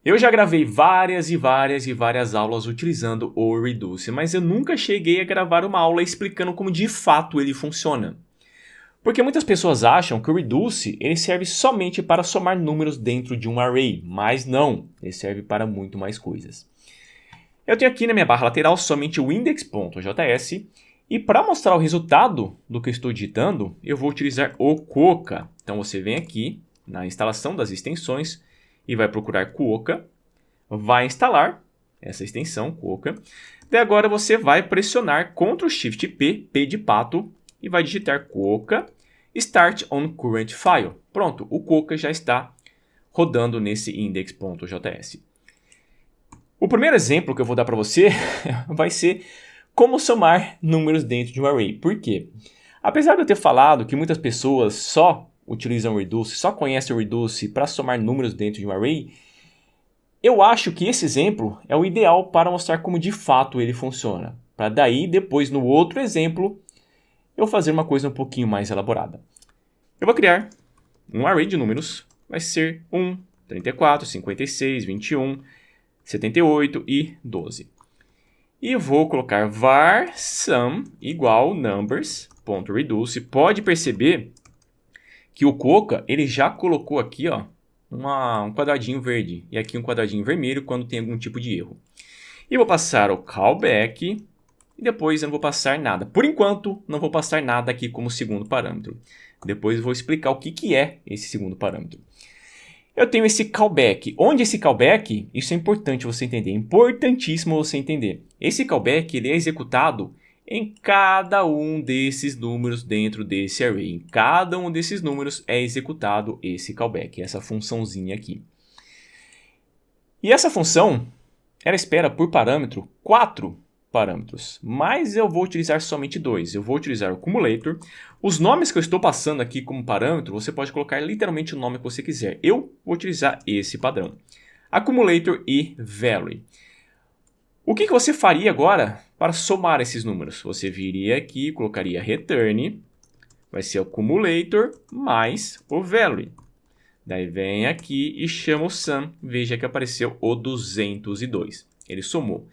Eu já gravei várias aulas utilizando o Reduce, mas eu nunca cheguei a gravar uma aula explicando como de fato ele funciona. Porque muitas pessoas acham que o Reduce ele serve somente para somar números dentro de um array, mas não, ele serve para muito mais coisas. Eu tenho aqui na minha barra lateral somente o index.js e para mostrar o resultado do que eu estou digitando, eu vou utilizar o Quokka. Então você vem aqui na instalação das extensões e vai procurar Quokka, vai instalar essa extensão Quokka. Daí agora você vai pressionar Ctrl Shift P, P de pato, e vai digitar Quokka Start on Current File. Pronto, o Quokka já está rodando nesse index.js. O primeiro exemplo que eu vou dar para você vai ser como somar números dentro de um array. Por quê? Apesar de eu ter falado que muitas pessoas só utilizam o Reduce, só conhecem o Reduce para somar números dentro de um array, eu acho que esse exemplo é o ideal para mostrar como de fato ele funciona. Para daí, depois no outro exemplo, eu fazer uma coisa um pouquinho mais elaborada. Eu vou criar um array de números, vai ser 1, 34, 56, 21, 78 e 12. E vou colocar var sum igual numbers.reduce. Pode perceber que o Quokka ele já colocou aqui um quadradinho verde e aqui um quadradinho vermelho quando tem algum tipo de erro. E vou passar o callback e depois eu não vou passar nada. Por enquanto, não vou passar nada aqui como segundo parâmetro. Depois eu vou explicar o que é esse segundo parâmetro. Eu tenho esse callback. Onde esse callback, isso é importante você entender, é importantíssimo você entender. Esse callback ele é executado em cada um desses números dentro desse array. Em cada um desses números é executado esse callback, essa funçãozinha aqui. E essa função, ela espera por parâmetro 4 parâmetros, mas eu vou utilizar somente 2. Eu vou utilizar o accumulator. Os nomes que eu estou passando aqui como parâmetro, você pode colocar literalmente o nome que você quiser. Eu vou utilizar esse padrão. Accumulator e value. O que você faria agora para somar esses números? Você viria aqui e colocaria return, vai ser o accumulator mais o value. Daí vem aqui e chama o sum, veja que apareceu o 202. Ele somou.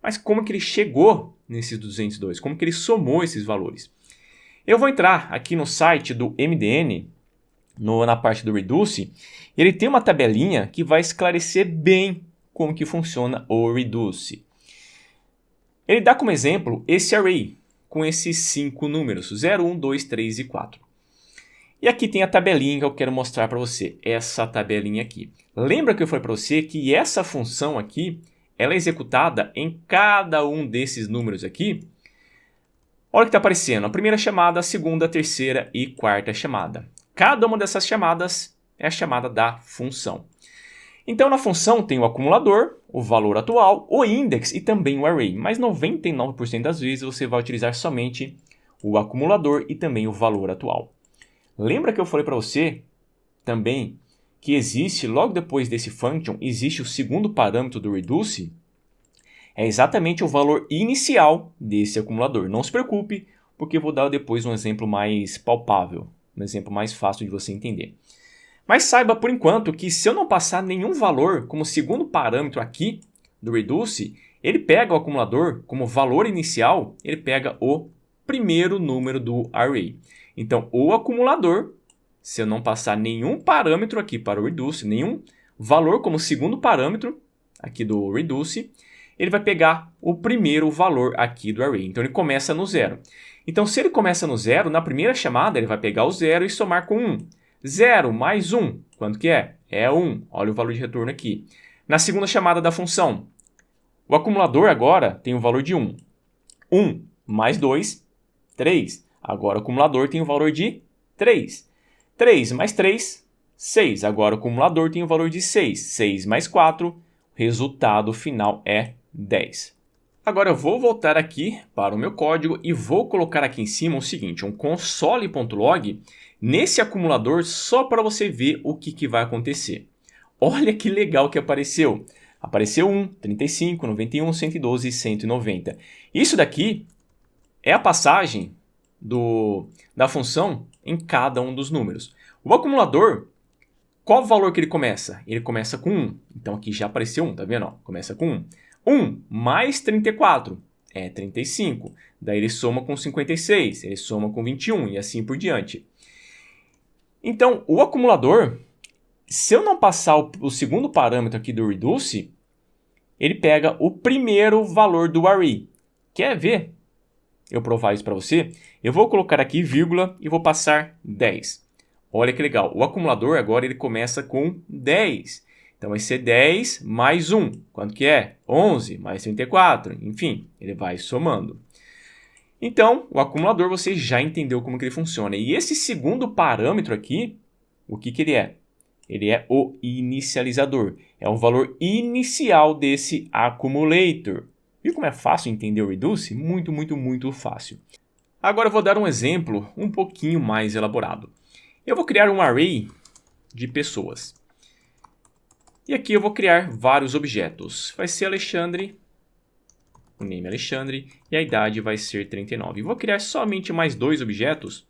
Mas como que ele chegou nesses 202? Como que ele somou esses valores? Eu vou entrar aqui no site do MDN, na parte do Reduce, e ele tem uma tabelinha que vai esclarecer bem como que funciona o Reduce. Ele dá como exemplo esse array, com esses 5 números, 0, 1, 2, 3 e 4. E aqui tem a tabelinha que eu quero mostrar para você, essa tabelinha aqui. Lembra que eu falei para você que essa função aqui, ela é executada em cada um desses números aqui? Olha o que está aparecendo, a primeira chamada, a segunda, a terceira e quarta chamada. Cada uma dessas chamadas é a chamada da função. Então, na função tem o acumulador, o valor atual, o index e também o array. Mas 99% das vezes você vai utilizar somente o acumulador e também o valor atual. Lembra que eu falei para você também que existe, logo depois desse function, existe o segundo parâmetro do Reduce? É exatamente o valor inicial desse acumulador. Não se preocupe, porque eu vou dar depois um exemplo mais palpável, um exemplo mais fácil de você entender. Mas saiba por enquanto que se eu não passar nenhum valor como segundo parâmetro aqui do Reduce, ele pega o acumulador como valor inicial, ele pega o primeiro número do array. Então, o acumulador, se eu não passar nenhum parâmetro aqui para o Reduce, nenhum valor como segundo parâmetro aqui do Reduce, ele vai pegar o primeiro valor aqui do array. Então, ele começa no 0. Então, se ele começa no 0, na primeira chamada, ele vai pegar o 0 e somar com 1. 0 mais 1, quanto que é? É 1. Olha o valor de retorno aqui. Na segunda chamada da função, o acumulador agora tem o valor de 1. 1 mais 2, 3. Agora o acumulador tem o valor de 3. 3 mais 3, 6. Agora o acumulador tem o valor de 6. 6 mais 4, o resultado final é 10. Agora eu vou voltar aqui para o meu código e vou colocar aqui em cima o seguinte, um console.log nesse acumulador só para você ver o que vai acontecer. Olha que legal que apareceu. Apareceu 1, 35, 91, 112 e 190. Isso daqui é a passagem da função em cada um dos números. O acumulador qual valor que ele começa? Ele começa com 1. Então aqui já apareceu 1, tá vendo? Ó, começa com 1. 1 mais 34 é 35. Daí ele soma com 56, ele soma com 21 e assim por diante. Então, o acumulador, se eu não passar o segundo parâmetro aqui do reduce, ele pega o primeiro valor do array. Quer ver eu provar isso para você? Eu vou colocar aqui vírgula e vou passar 10. Olha que legal. O acumulador agora ele começa com 10. Então vai ser 10 mais 1. Quanto que é? 11 mais 34. Enfim, ele vai somando. Então, o acumulador você já entendeu como que ele funciona. E esse segundo parâmetro aqui, o que que ele é? Ele é o inicializador. É o valor inicial desse accumulator. Viu como é fácil entender o reduce? Muito, muito, muito fácil. Agora eu vou dar um exemplo um pouquinho mais elaborado. Eu vou criar um array de pessoas. E aqui eu vou criar vários objetos. Vai ser Alexandre, o nome é Alexandre, e a idade vai ser 39. Vou criar somente mais 2 objetos.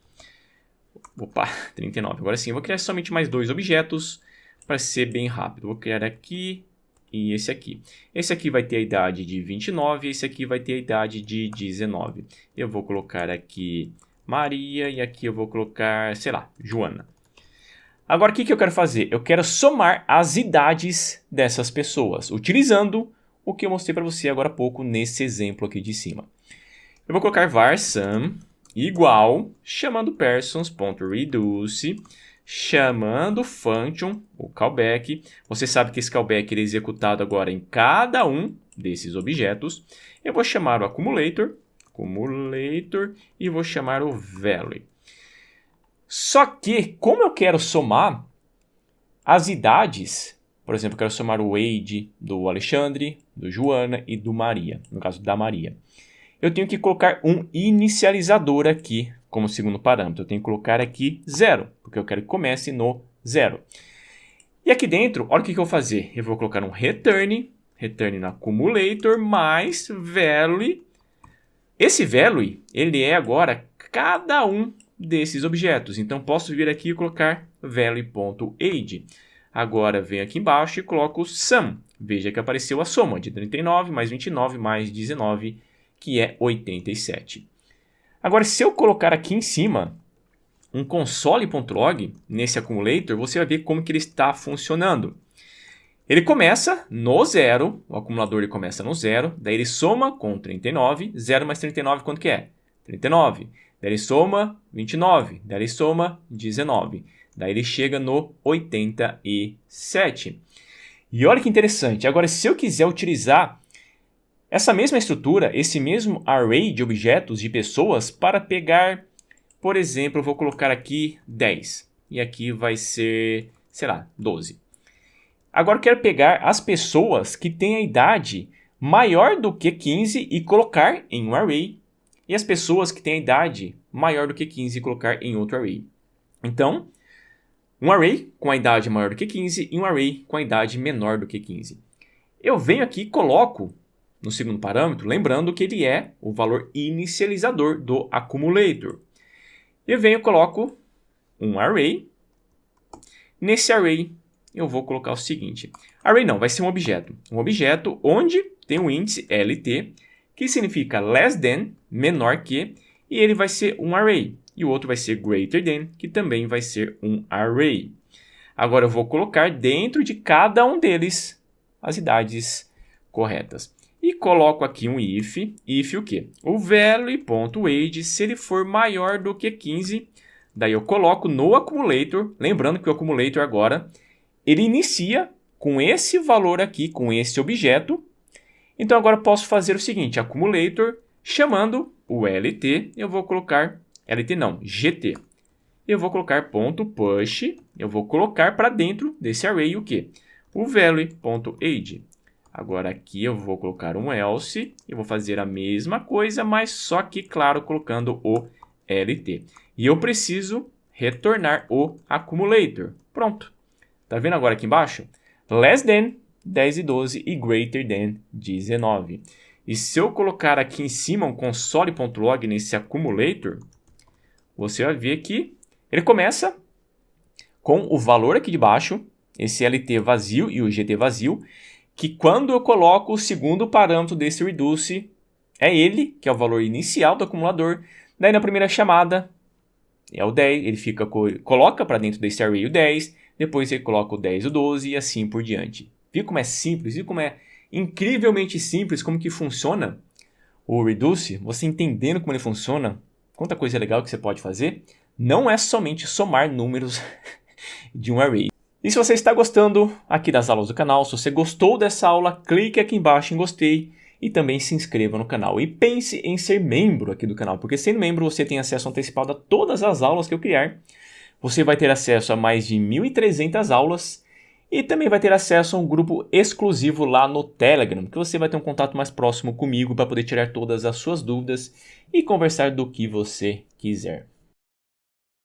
Opa, 39. Agora sim, eu vou criar somente mais 2 objetos para ser bem rápido. Vou criar aqui e esse aqui. Esse aqui vai ter a idade de 29 e esse aqui vai ter a idade de 19. Eu vou colocar aqui Maria e aqui eu vou colocar, sei lá, Joana. Agora, o que eu quero fazer? Eu quero somar as idades dessas pessoas, utilizando o que eu mostrei para você agora há pouco nesse exemplo aqui de cima. Eu vou colocar var sum igual, chamando persons.reduce, chamando function, o callback. Você sabe que esse callback ele é executado agora em cada um desses objetos. Eu vou chamar o accumulator, e vou chamar o value. Só que, como eu quero somar as idades, por exemplo, eu quero somar o age do Alexandre, do Joana e do Maria, no caso da Maria. Eu tenho que colocar um inicializador aqui como segundo parâmetro. Eu tenho que colocar aqui 0, porque eu quero que comece no 0. E aqui dentro, olha o que eu vou fazer. Eu vou colocar um return no accumulator mais value. Esse value, ele é agora cada um desses objetos. Então, posso vir aqui e colocar value.age. Agora, venho aqui embaixo e coloco sum. Veja que apareceu a soma de 39 mais 29 mais 19, que é 87. Agora, se eu colocar aqui em cima um console.log nesse accumulator, você vai ver como que ele está funcionando. Ele começa no 0, o acumulador ele começa no 0, daí ele soma com 39, 0 mais 39 quanto que é? 39. Daí ele soma 29, daí ele soma 19, daí ele chega no 87. E olha que interessante, agora se eu quiser utilizar essa mesma estrutura, esse mesmo array de objetos de pessoas para pegar, por exemplo, eu vou colocar aqui 10 e aqui vai ser, sei lá, 12. Agora eu quero pegar as pessoas que têm a idade maior do que 15 e colocar em um array. E as pessoas que têm a idade maior do que 15 e colocar em outro array. Então, um array com a idade maior do que 15 e um array com a idade menor do que 15. Eu venho aqui e coloco no segundo parâmetro, lembrando que ele é o valor inicializador do accumulator. Eu venho e coloco um array. Nesse array, eu vou colocar o seguinte. Array não, vai ser um objeto. Um objeto onde tem um índice LT, que significa less than, menor que, e ele vai ser um array. E o outro vai ser greater than, que também vai ser um array. Agora eu vou colocar dentro de cada um deles as idades corretas. E coloco aqui um if o quê? O value.age, se ele for maior do que 15, daí eu coloco no accumulator, lembrando que o accumulator agora ele inicia com esse valor aqui, com esse objeto. Então, agora eu posso fazer o seguinte, accumulator, chamando o LT, eu vou colocar, LT não, GT. Eu vou colocar .push, eu vou colocar para dentro desse array o quê? O value.age. Agora aqui eu vou colocar um else, eu vou fazer a mesma coisa, mas só que, claro, colocando o LT. E eu preciso retornar o accumulator. Pronto. Tá vendo agora aqui embaixo? Less than 10 e 12 e greater than 19. E se eu colocar aqui em cima um console.log nesse accumulator, você vai ver que ele começa com o valor aqui de baixo, esse LT vazio e o GT vazio, que quando eu coloco o segundo parâmetro desse reduce, é ele, que é o valor inicial do acumulador. Daí na primeira chamada é o 10, ele coloca para dentro desse array o 10, depois ele coloca o 10 e o 12 e assim por diante. Viu como é simples? Viu como é incrivelmente simples, como que funciona o reduce? Você entendendo como ele funciona, quanta coisa legal que você pode fazer. Não é somente somar números de um array. E se você está gostando aqui das aulas do canal, se você gostou dessa aula, clique aqui embaixo em gostei e também se inscreva no canal. E pense em ser membro aqui do canal, porque sendo membro você tem acesso antecipado a todas as aulas que eu criar. Você vai ter acesso a mais de 1.300 aulas e também vai ter acesso a um grupo exclusivo lá no Telegram, que você vai ter um contato mais próximo comigo para poder tirar todas as suas dúvidas e conversar do que você quiser.